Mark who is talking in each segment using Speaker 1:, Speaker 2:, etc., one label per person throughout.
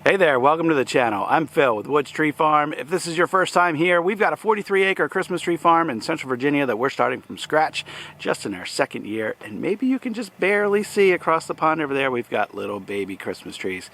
Speaker 1: Hey there, welcome to the channel. I'm Phil with Woods Tree Farm. If this is your first time here, we've got a 43-acre Christmas tree farm in Central Virginia that we're starting from scratch, just in our second year, and maybe you can just barely see across the pond over there, we've got little baby Christmas trees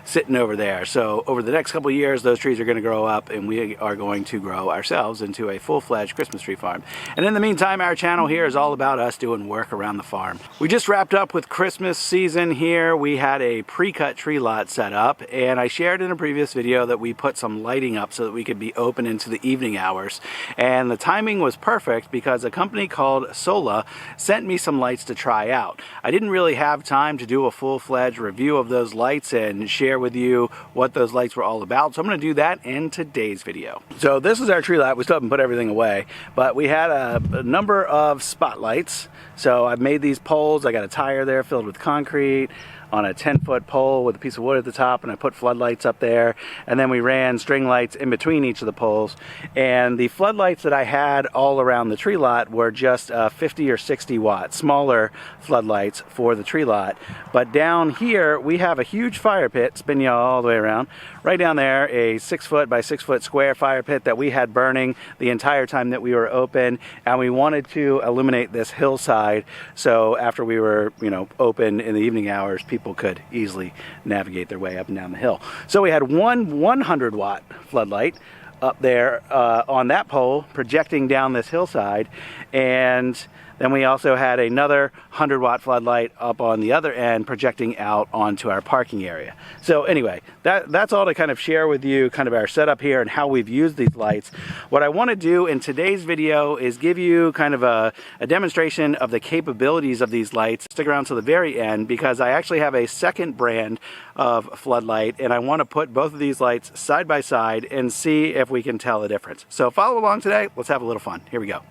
Speaker 1: sitting over there. So over the next couple of years, those trees are going to grow up and we are going to grow ourselves into a full-fledged Christmas tree farm. And in the meantime, our channel here is all about us doing work around the farm. We just wrapped up with Christmas season here. We had a pre-cut tree lot set up, and I shared in a previous video that we put some lighting up so that we could be open into the evening hours. And the timing was perfect because a company called Solla sent me some lights to try out. I didn't really have time to do a full-fledged review of those lights and share with you what those lights were all about, so I'm going to do that in today's video. So this is our tree lot. We still haven't put everything away, but we had a number of spotlights. So I've made these poles. I got a tire there filled with concrete on a 10-foot pole with a piece of wood at the top, and I put floodlights up there, and then we ran string lights in between each of the poles. And the floodlights that I had all around the tree lot were just 50 or 60 watt, smaller floodlights for the tree lot. But down here we have a huge fire pit, spin y'all all the way around, right down there, a 6-foot by 6-foot square fire pit that we had burning the entire time that we were open, and we wanted to illuminate this hillside so after we were, open in the evening hours, people could easily navigate their way up and down the hill. So we had one 100-watt floodlight up there on that pole projecting down this hillside, and then we also had another 100-watt floodlight up on the other end projecting out onto our parking area. So anyway, that's all to kind of share with you kind of our setup here and how we've used these lights. What I want to do in today's video is give you kind of a demonstration of the capabilities of these lights. Stick around to the very end because I actually have a second brand of floodlight, and I want to put both of these lights side by side and see if we can tell the difference. So follow along today. Let's have a little fun. Here we go.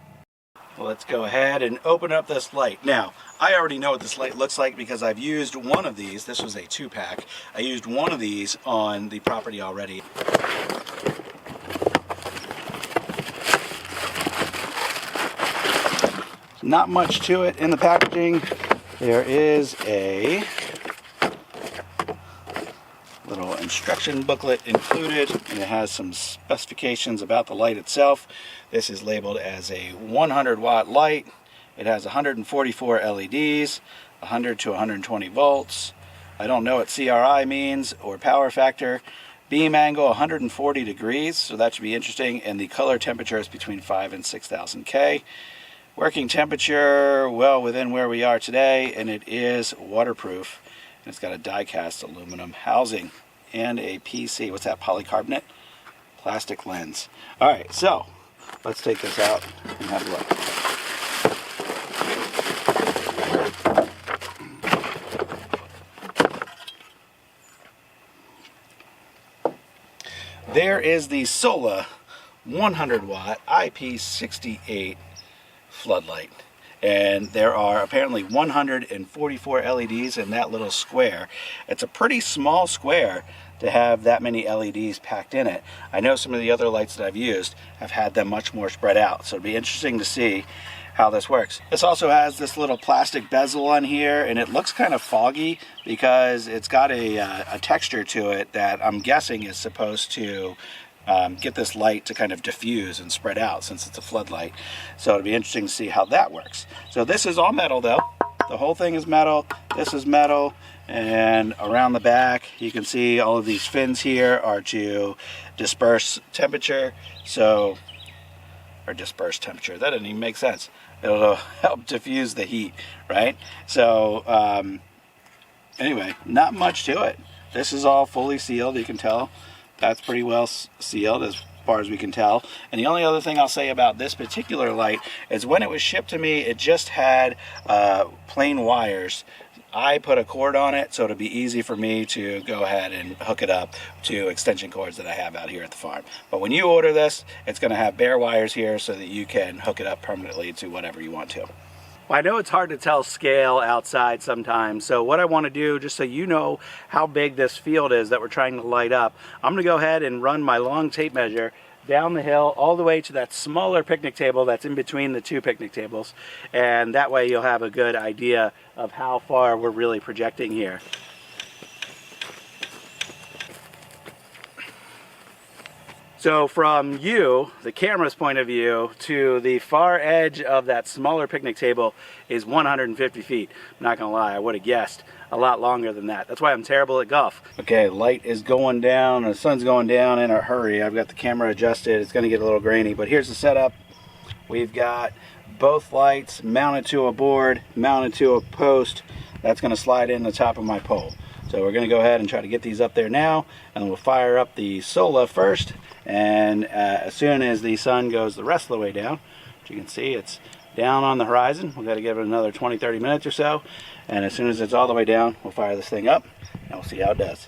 Speaker 1: Let's go ahead and open up this light. Now, I already know what this light looks like because I've used one of these. This was a 2-pack. I used one of these on the property already. Not much to it in the packaging. There is a little instruction booklet included, and it has some specifications about the light itself. This is labeled as a 100-watt light. It has 144 LEDs, 100 to 120 volts. I don't know what CRI means or power factor. Beam angle 140 degrees, so that should be interesting, and the color temperature is between 5 and 6,000 K. Working temperature, well within where we are today, and it is waterproof. And it's got a die-cast aluminum housing and a PC, what's that, polycarbonate? Plastic lens. Alright, so let's take this out and have a look. There is the Solla 100-watt IP68 floodlight. And there are apparently 144 LEDs in that little square. It's a pretty small square to have that many LEDs packed in it. I know some of the other lights that I've used have had them much more spread out, so it'll be interesting to see how this works. This also has this little plastic bezel on here, and it looks kind of foggy because it's got a texture to it that I'm guessing is supposed to get this light to kind of diffuse and spread out since it's a floodlight. So it'll be interesting to see how that works. So this is all metal though. The whole thing is metal. This is metal. And around the back you can see all of these fins here are to disperse temperature. Or disperse temperature. That doesn't even make sense. It'll help diffuse the heat, right? So anyway, not much to it. This is all fully sealed, you can tell. That's pretty well sealed as far as we can tell. And the only other thing I'll say about this particular light is when it was shipped to me, it just had plain wires. I put a cord on it so it'll be easy for me to go ahead and hook it up to extension cords that I have out here at the farm. But when you order this, it's going to have bare wires here so that you can hook it up permanently to whatever you want to. Well, I know it's hard to tell scale outside sometimes, so what I want to do, just so you know how big this field is that we're trying to light up, I'm going to go ahead and run my long tape measure down the hill all the way to that smaller picnic table that's in between the two picnic tables, and that way you'll have a good idea of how far we're really projecting here. So from you, the camera's point of view, to the far edge of that smaller picnic table is 150 feet. I'm not gonna lie, I would have guessed a lot longer than that. That's why I'm terrible at golf. Okay, light is going down, the sun's going down in a hurry. I've got the camera adjusted. It's gonna get a little grainy, but here's the setup. We've got both lights mounted to a board, mounted to a post. That's gonna slide in the top of my pole. So we're gonna go ahead and try to get these up there now, and we'll fire up the Solla first. And as soon as the sun goes the rest of the way down, as you can see, it's down on the horizon. We've got to give it another 20-30 minutes or so. And as soon as it's all the way down, we'll fire this thing up and we'll see how it does.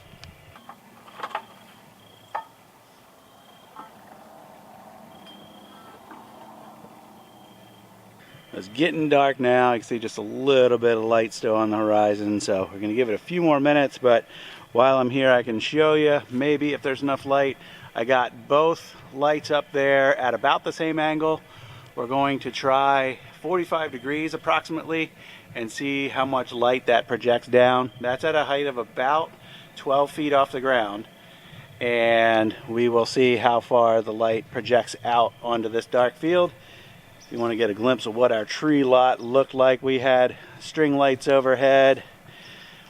Speaker 1: It's getting dark now. You can see just a little bit of light still on the horizon. So we're going to give it a few more minutes. But while I'm here, I can show you maybe if there's enough light. I got both lights up there at about the same angle. We're going to try 45 degrees approximately and see how much light that projects down. That's at a height of about 12 feet off the ground. And we will see how far the light projects out onto this dark field. If you want to get a glimpse of what our tree lot looked like, we had string lights overhead.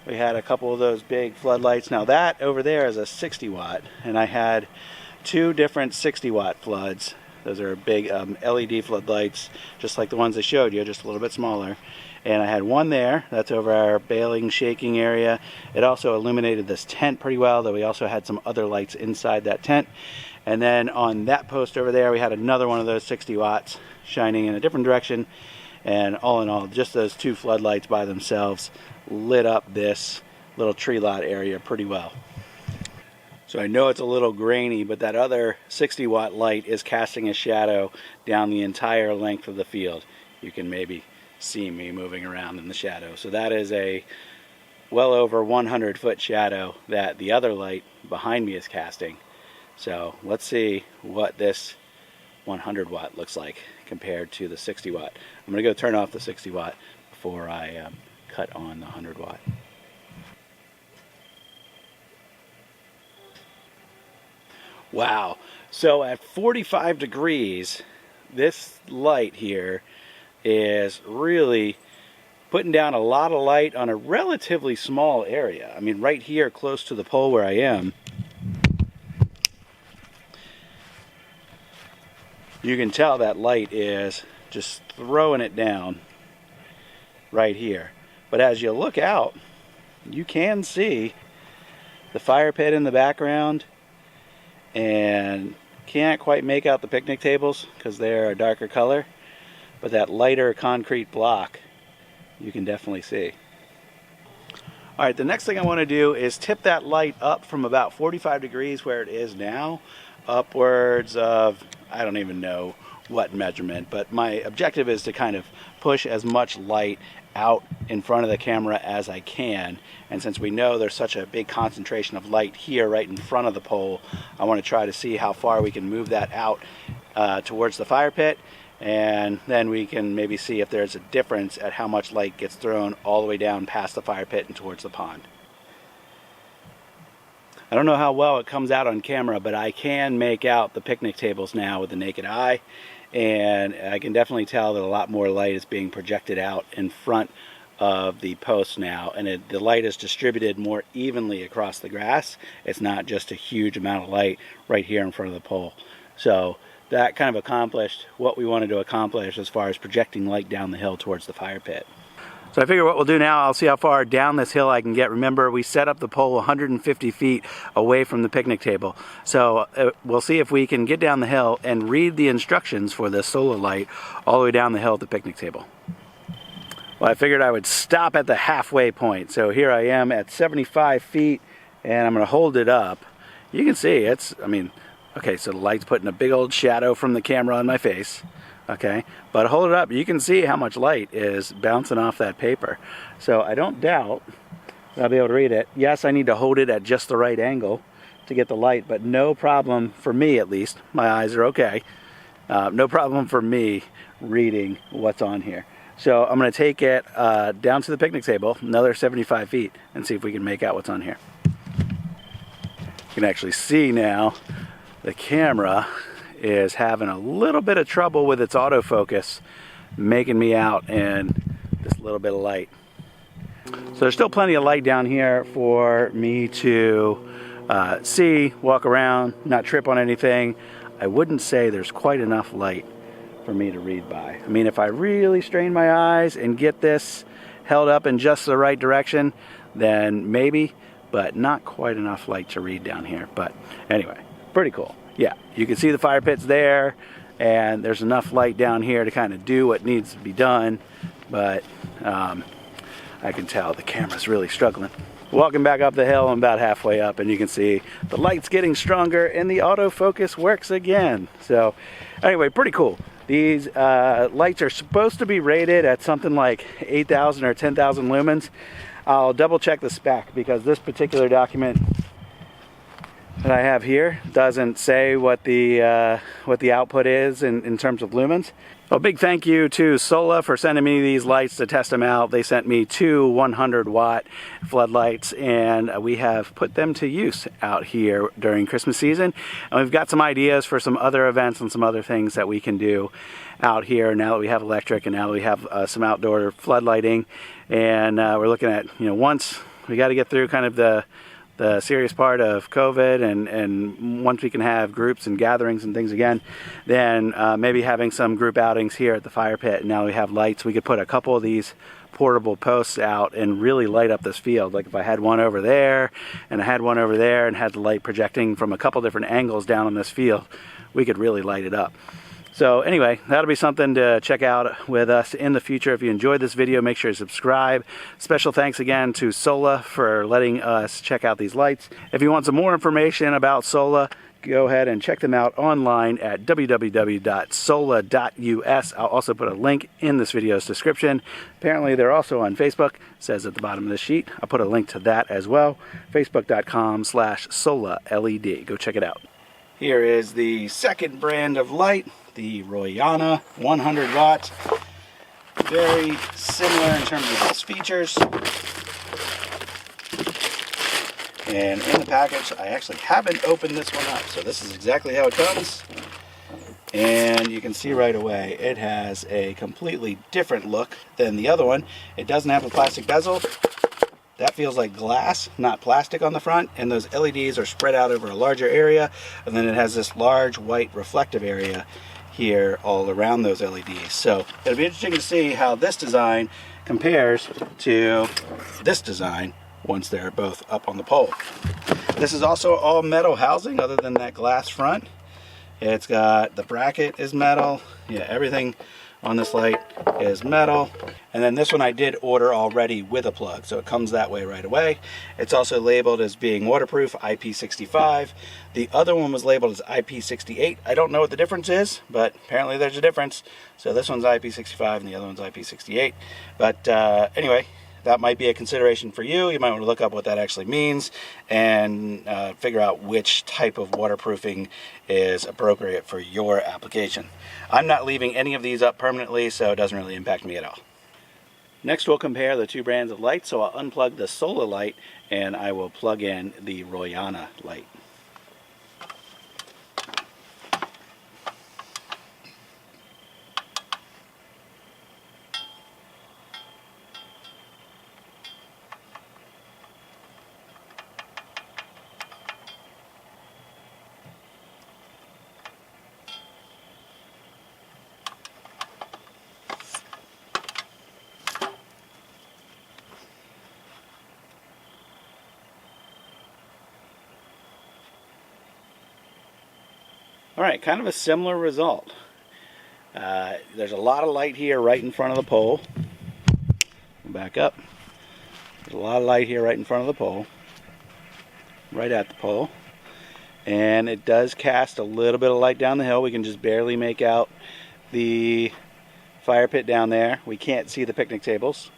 Speaker 1: We had a couple of those big floodlights. Now that over there is a 60 watt, and I had two different 60 watt floods. Those are big LED floodlights, just like the ones I showed you, just a little bit smaller. And I had one there, that's over our baling, shaking area. It also illuminated this tent pretty well, though we also had some other lights inside that tent. And then on that post over there, we had another one of those 60 watts shining in a different direction. And all in all, just those two floodlights by themselves lit up this little tree lot area pretty well. So I know it's a little grainy, but that other 60 watt light is casting a shadow down the entire length of the field. You can maybe see me moving around in the shadow. So that is a well over 100 foot shadow that the other light behind me is casting. So let's see what this 100 watt looks like compared to the 60 watt. I'm going to go turn off the 60 watt before I cut on the 100 watt. Wow, so at 45 degrees, this light here is really putting down a lot of light on a relatively small area. I mean, right here close to the pole where I am, you can tell that light is just throwing it down right here. But as you look out, you can see the fire pit in the background, and can't quite make out the picnic tables because they're a darker color, but that lighter concrete block you can definitely see. All right, the next thing I want to do is tip that light up from about 45 degrees where it is now, upwards of, I don't even know what measurement, but my objective is to kind of push as much light out in front of the camera as I can. And since we know there's such a big concentration of light here right in front of the pole, I want to try to see how far we can move that out towards the fire pit, and then we can maybe see if there's a difference at how much light gets thrown all the way down past the fire pit and towards the pond. I don't know how well it comes out on camera, but I can make out the picnic tables now with the naked eye, and I can definitely tell that a lot more light is being projected out in front of the posts now, and the light is distributed more evenly across the grass. It's not just a huge amount of light right here in front of the pole. So that kind of accomplished what we wanted to accomplish as far as projecting light down the hill towards the fire pit. So I figure what we'll do now, I'll see how far down this hill I can get. Remember, we set up the pole 150 feet away from the picnic table. So we'll see if we can get down the hill and read the instructions for the solar light all the way down the hill at the picnic table. Well, I figured I would stop at the halfway point. So here I am at 75 feet, and I'm going to hold it up. You can see it's, I mean, okay, so the light's putting a big old shadow from the camera on my face. Okay, but hold it up, you can see how much light is bouncing off that paper. So I don't doubt that I'll be able to read it. Yes, I need to hold it at just the right angle to get the light, but no problem for me, at least. My eyes are okay. No problem for me reading what's on here. So I'm going to take it down to the picnic table, another 75 feet, and see if we can make out what's on here. You can actually see now the camera is having a little bit of trouble with its autofocus, making me out in this little bit of light. So there's still plenty of light down here for me to see, walk around, not trip on anything. I wouldn't say there's quite enough light for me to read by. I mean, if I really strain my eyes and get this held up in just the right direction, then maybe, but not quite enough light to read down here. But anyway, pretty cool. Yeah, you can see the fire pits there, and there's enough light down here to kind of do what needs to be done, but I can tell the camera's really struggling. Walking back up the hill, I'm about halfway up, and you can see the light's getting stronger and the autofocus works again. So anyway, pretty cool. These lights are supposed to be rated at something like 8,000 or 10,000 lumens. I'll double check the spec because this particular document that I have here doesn't say what the output is in terms of lumens. A big thank you to Solla for sending me these lights to test them out. They sent me 2 100-watt floodlights, and we have put them to use out here during Christmas season. And we've got some ideas for some other events and some other things that we can do out here now that we have electric and now that we have some outdoor floodlighting. And we're looking at, once we got to get through kind of the serious part of COVID, and once we can have groups and gatherings and things again, then maybe having some group outings here at the fire pit. And now we have lights, we could put a couple of these portable posts out and really light up this field. Like if I had one over there and I had one over there and had the light projecting from a couple different angles down on this field, we could really light it up. So anyway, that'll be something to check out with us in the future. If you enjoyed this video, make sure to subscribe. Special thanks again to Solla for letting us check out these lights. If you want some more information about Solla, go ahead and check them out online at www.solla.us. I'll also put a link in this video's description. Apparently they're also on Facebook. It says at the bottom of the sheet. I'll put a link to that as well. Facebook.com/SollaLED. Go check it out. Here is the second brand of light, the Royana 100 watt. Very similar in terms of its features. And in the package, I actually haven't opened this one up, so this is exactly how it comes. And you can see right away, it has a completely different look than the other one. It doesn't have a plastic bezel. That feels like glass, not plastic on the front, and those LEDs are spread out over a larger area, and then it has this large white reflective area here all around those LEDs. So it'll be interesting to see how this design compares to this design once they're both up on the pole. This is also all metal housing other than that glass front. It's got, the bracket is metal. Yeah, everything on this light is metal. And then this one I did order already with a plug, so it comes that way right away. It's also labeled as being waterproof, IP65. The other one was labeled as IP68. I don't know what the difference is, but apparently there's a difference. So this one's IP65 and the other one's IP68. But anyway, that might be a consideration for you. You might want to look up what that actually means and figure out which type of waterproofing is appropriate for your application. I'm not leaving any of these up permanently, so it doesn't really impact me at all. Next, we'll compare the two brands of lights. So I'll unplug the Solla light and I will plug in the Royana light. Alright, kind of a similar result. There's a lot of light here right in front of the pole. Back up. There's a lot of light here right in front of the pole. Right at the pole. And it does cast a little bit of light down the hill. We can just barely make out the fire pit down there. We can't see the picnic tables.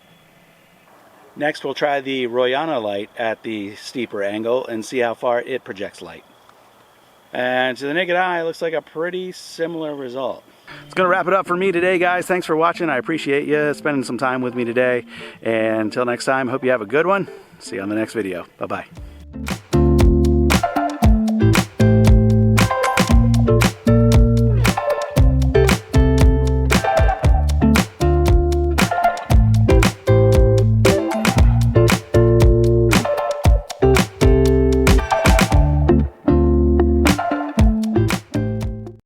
Speaker 1: Next, we'll try the Royana light at the steeper angle and see how far it projects light. And to the naked eye, it looks like a pretty similar result. It's going to wrap it up for me today, guys. Thanks for watching. I appreciate you spending some time with me today. And until next time, hope you have a good one. See you on the next video. Bye-bye.